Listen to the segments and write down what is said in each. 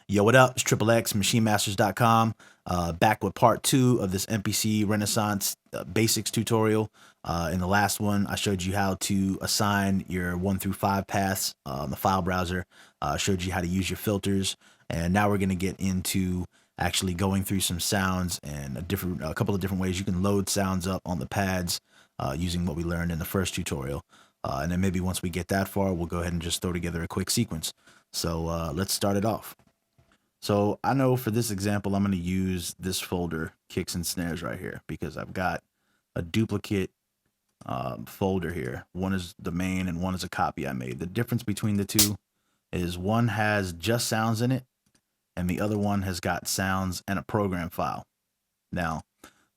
Yo, what up? It's Triple X, MachineMasters.com. Back with part 2 of this MPC Renaissance basics tutorial. In the last one, I showed you how to assign your 1 through 5 paths on the file browser. Showed you how to use your filters, and now we're going to get into actually going through some sounds and a couple of different ways you can load sounds up on the pads using what we learned in the first tutorial. And then maybe once we get that far, we'll go ahead and just throw together a quick sequence. So let's start it off. So I know for this example, I'm going to use this folder, kicks and snares, right here, because I've got a duplicate folder here. One is the main and one is a copy I made. The difference between the two is one has just sounds in it and the other one has got sounds and a program file. Now,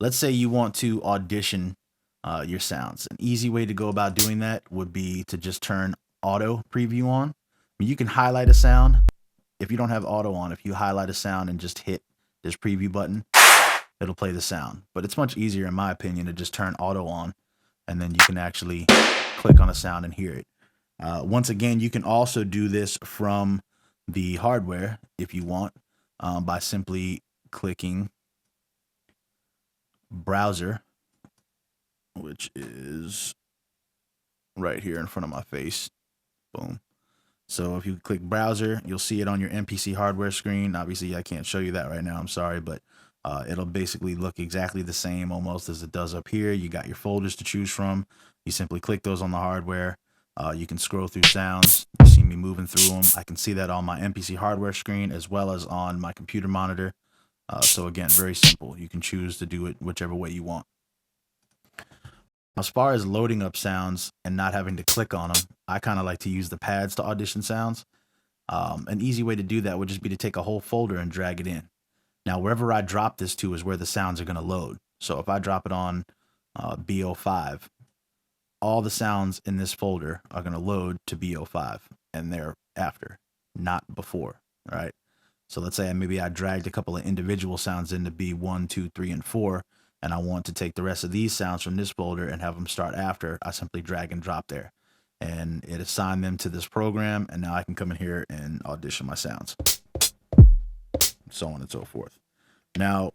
let's say you want to audition your sounds. An easy way to go about doing that would be to just turn auto preview on. I mean, you can highlight a sound. If you don't have auto on, if you highlight a sound and just hit this preview button, it'll play the sound. But it's much easier, in my opinion, to just turn auto on, and then you can actually click on a sound and hear it. Once again, you can also do this from the hardware if you want, by simply clicking browser, which is right here in front of my face. Boom. So if you click browser, you'll see it on your MPC hardware screen. Obviously, I can't show you that right now. I'm sorry, but it'll basically look exactly the same almost as it does up here. You got your folders to choose from. You simply click those on the hardware. You can scroll through sounds. You see me moving through them. I can see that on my MPC hardware screen as well as on my computer monitor. So again, very simple. You can choose to do it whichever way you want. As far as loading up sounds and not having to click on them, I kind of like to use the pads to audition sounds. An easy way to do that would just be to take a whole folder and drag it in. Now, wherever I drop this to is where the sounds are going to load. So if I drop it on BO5, all the sounds in this folder are going to load to BO5 and thereafter, not before, right? So let's say maybe I dragged a couple of individual sounds into B1, 2, 3, and 4, and I want to take the rest of these sounds from this folder and have them start after. I simply drag and drop there, and it assigned them to this program, and now I can come in here and audition my sounds, so on and so forth. Now,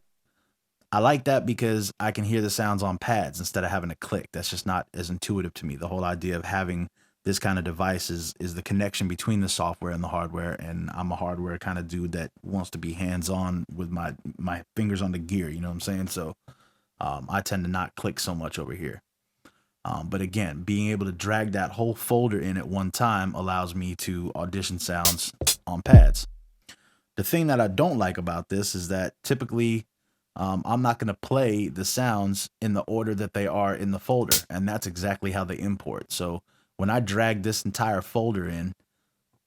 I like that because I can hear the sounds on pads instead of having to click. That's just not as intuitive to me. The whole idea of having this kind of device is the connection between the software and the hardware, and I'm a hardware kind of dude that wants to be hands-on with my fingers on the gear, you know what I'm saying? So I tend to not click so much over here. But again, being able to drag that whole folder in at one time allows me to audition sounds on pads. The thing that I don't like about this is that typically I'm not going to play the sounds in the order that they are in the folder, and that's exactly how they import. So when I drag this entire folder in,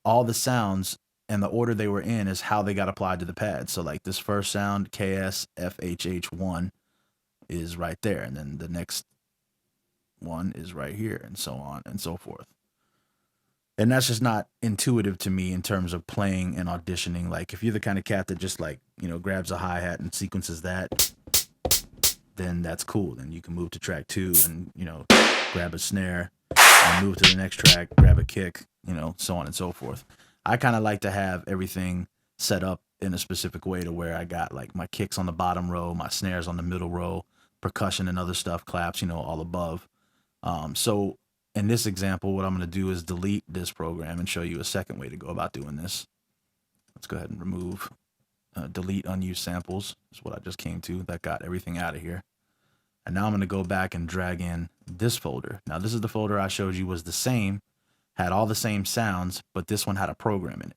all the sounds and the order they were in is how they got applied to the pad. So like this first sound, KSFHH1, is right there, and then the next one is right here, and so on and so forth. And that's just not intuitive to me in terms of playing and auditioning. Like if you're the kind of cat that just like, you know, grabs a hi-hat and sequences that, then that's cool. Then you can move to track 2 and, you know, grab a snare and move to the next track, grab a kick, you know, so on and so forth. I kind of like to have everything set up in a specific way to where I got like my kicks on the bottom row, my snares on the middle row, percussion and other stuff, claps, you know, all above. So in this example, what I'm going to do is delete this program and show you a second way to go about doing this. Let's go ahead and remove, delete unused samples is what I just came to. That got everything out of here. And now I'm going to go back and drag in this folder. Now this is the folder I showed you was the same, had all the same sounds, but this one had a program in it.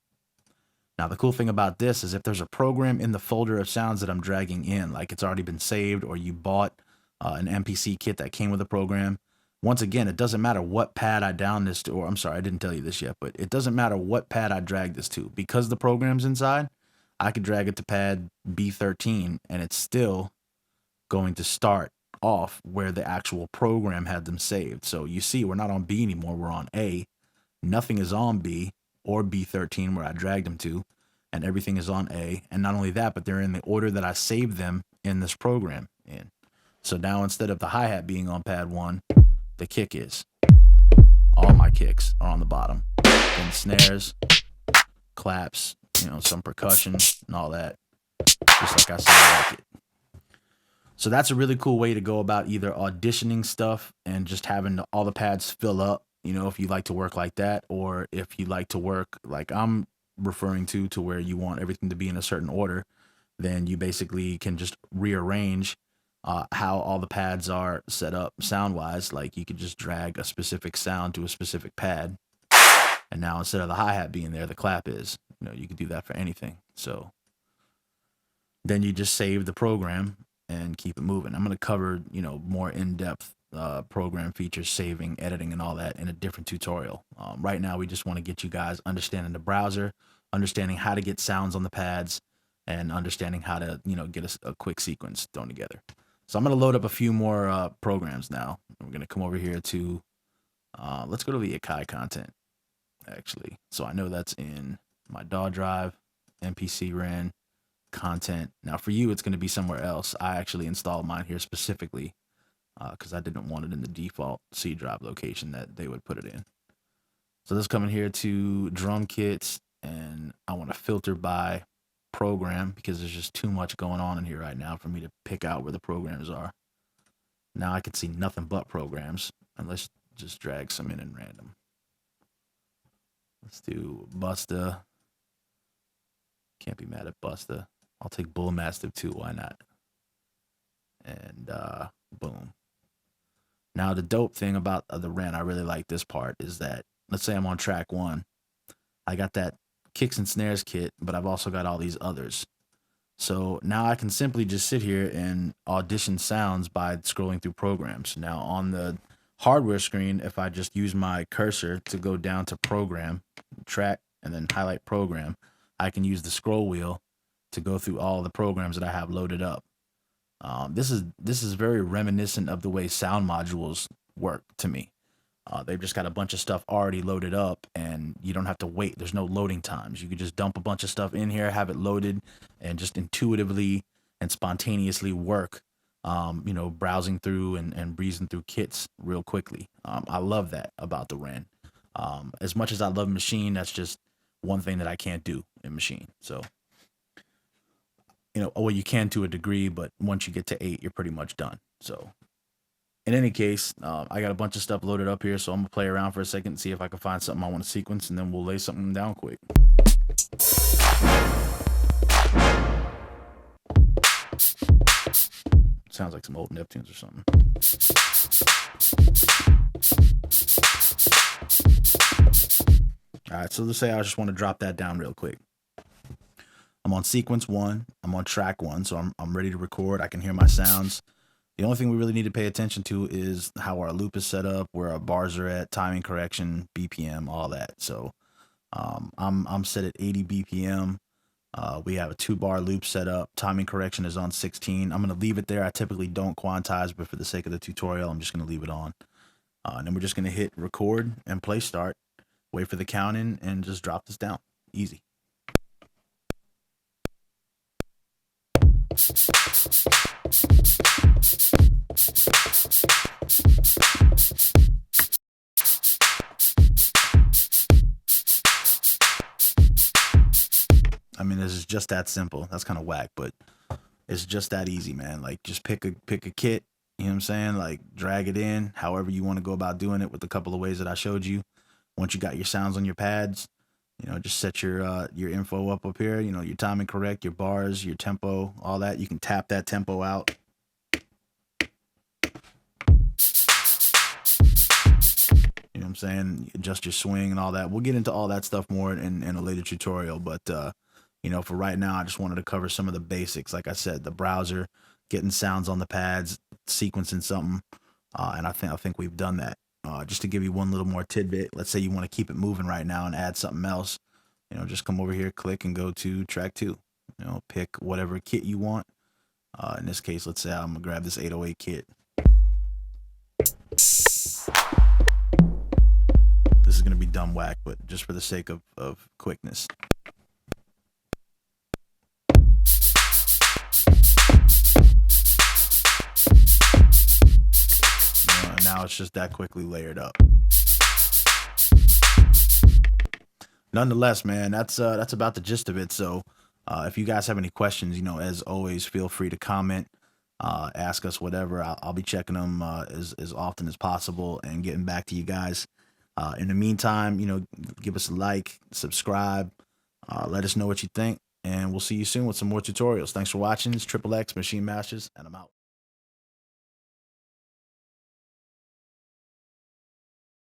Now the cool thing about this is if there's a program in the folder of sounds that I'm dragging in, like it's already been saved or you bought an MPC kit that came with a program, once again, it doesn't matter what pad I down this to, or I'm sorry, I didn't tell you this yet, but it doesn't matter what pad I drag this to. Because the program's inside, I could drag it to pad B13 and it's still going to start off where the actual program had them saved. So you see, we're not on B anymore, we're on A. Nothing is on B or B13 where I dragged them to, and everything is on A. And not only that, but they're in the order that I saved them in this program in. So now instead of the hi-hat being on pad 1, the kick is. All my kicks are on the bottom. Then snares, claps, you know, some percussion and all that. Just like I said, I like it. So that's a really cool way to go about either auditioning stuff and just having all the pads fill up, you know, if you like to work like that, or if you like to work like I'm referring to where you want everything to be in a certain order, then you basically can just rearrange how all the pads are set up sound wise. Like you could just drag a specific sound to a specific pad. And now instead of the hi-hat being there, the clap is. You know, you could do that for anything. So then you just save the program and keep it moving. I'm going to cover, you know, more in-depth program features, saving, editing, and all that in a different tutorial. Right now, we just want to get you guys understanding the browser, understanding how to get sounds on the pads, and understanding how to, you know, get a quick sequence thrown together. So I'm going to load up a few more programs now. We're going to come over here to, let's go to the Akai content, actually. So I know that's in my DAW drive, MPC ran, content. Now for you, it's going to be somewhere else. I actually installed mine here specifically because I didn't want it in the default C drive location that they would put it in. So let's come in here to drum kits, and I want to filter by program because there's just too much going on in here right now for me to pick out where the programs are. Now I can see nothing but programs, and let's just drag some in random. Let's do Busta. Can't be mad at Busta. I'll take Bull Mastiff too, why not? And boom. Now the dope thing about the Ren, I really like this part, is that let's say I'm on track 1. I got that kicks and snares kit, but I've also got all these others. So now I can simply just sit here and audition sounds by scrolling through programs. Now on the hardware screen, if I just use my cursor to go down to program, track, and then highlight program, I can use the scroll wheel to go through all the programs that I have loaded up. This is very reminiscent of the way sound modules work to me. They've just got a bunch of stuff already loaded up, and you don't have to wait. There's no loading times. You could just dump a bunch of stuff in here, have it loaded, and just intuitively and spontaneously work, you know, browsing through and breezing through kits real quickly. I love that about the Ren. As much as I love Maschine, that's just one thing that I can't do in Maschine. So, you know, well, you can to a degree, but once you get to 8, you're pretty much done. So in any case, I got a bunch of stuff loaded up here, so I'm gonna play around for a second and see if I can find something I want to sequence, and then we'll lay something down quick. Sounds like some old Neptunes or something. All right, so let's say I just want to drop that down real quick. I'm on sequence 1. I'm on track 1, so I'm ready to record. I can hear my sounds. The only thing we really need to pay attention to is how our loop is set up, where our bars are at, timing correction, BPM, all that. So I'm set at 80 BPM. We have a 2-bar loop set up. Timing correction is on 16. I'm going to leave it there. I typically don't quantize, but for the sake of the tutorial, I'm just going to leave it on. And then we're just going to hit record and play start. Wait for the count in and just drop this down. Easy. I mean, this is just that simple. That's kind of whack, but it's just that easy, man. Like, just pick a kit, you know what I'm saying? Like, drag it in however you want to go about doing it with a couple of ways that I showed you. Once you got your sounds on your pads, you know, just set your info up here, you know, your timing correct, your bars, your tempo, all that. You can tap that tempo out. You know what I'm saying? Adjust your swing and all that. We'll get into all that stuff more in a later tutorial, but you know, for right now, I just wanted to cover some of the basics. Like I said, the browser, getting sounds on the pads, sequencing something, and I think we've done that. Just to give you one little more tidbit, let's say you want to keep it moving right now and add something else, you know, just come over here, click, and go to track 2. You know, pick whatever kit you want. In this case, let's say I'm gonna grab this 808 kit. This is gonna be dumb whack, but just for the sake of quickness. Now it's just that quickly layered up. Nonetheless, man, that's about the gist of it. So, if you guys have any questions, as always, feel free to comment, ask us whatever. I'll be checking them as often as possible and getting back to you guys. In the meantime, give us a like, subscribe, let us know what you think, and we'll see you soon with some more tutorials. Thanks for watching. It's Triple X Machine Masters, and I'm out.